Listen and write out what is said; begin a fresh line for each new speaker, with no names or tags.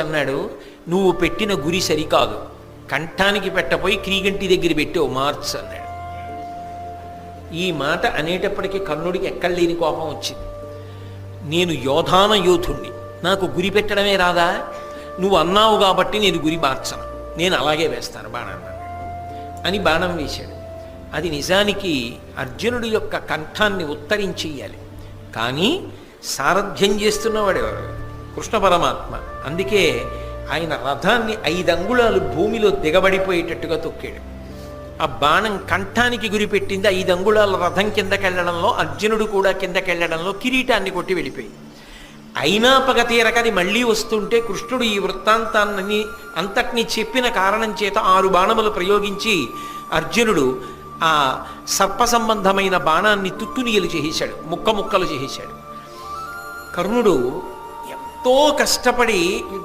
అన్నాడు, నువ్వు పెట్టిన గురి సరికాదు, కంఠానికి పెట్టపోయి క్రీగంటి దగ్గర పెట్టావు, మార్చ్ అన్నాడు. ఈ మాట అనేటప్పటికీ కర్ణుడికి ఎక్కడలేని కోపం వచ్చింది. నేను యోధాన యోధుణ్ణి, నాకు గురి పెట్టడమే రాదా? నువ్వు అన్నావు కాబట్టి నేను గురి మార్చను, నేను అలాగే వేస్తాను బాణాన్ని అని బాణం వేశాడు. అది నిజానికి అర్జునుడి యొక్క కంఠాన్ని ఉత్తరించేయాలి, కానీ సారథ్యం చేస్తున్నవాడు ఎవరు? కృష్ణ పరమాత్మ. అందుకే ఆయన రథాన్ని 5 అంగుళాలు భూమిలో దిగబడిపోయేటట్టుగా తొక్కాడు. ఆ బాణం కంఠానికి గురిపెట్టింది. 5 అంగుళాల రథం కిందకెళ్లడంలో, అర్జునుడు కూడా కిందకెళ్లడంలో కిరీటాన్ని కొట్టి వెళ్ళిపోయింది. అయినా పగ తీరక అది మళ్ళీ వస్తుంటే కృష్ణుడు ఈ వృత్తాంతాన్ని అంతటినీ చెప్పిన కారణం చేత 6 బాణములు ప్రయోగించి అర్జునుడు ఆ సర్ప సంబంధమైన బాణాన్ని తుత్తునియలు చేసేశాడు, ముక్కలు చేసేశాడు. కర్ణుడు ఎంతో కష్టపడి యుద్ధం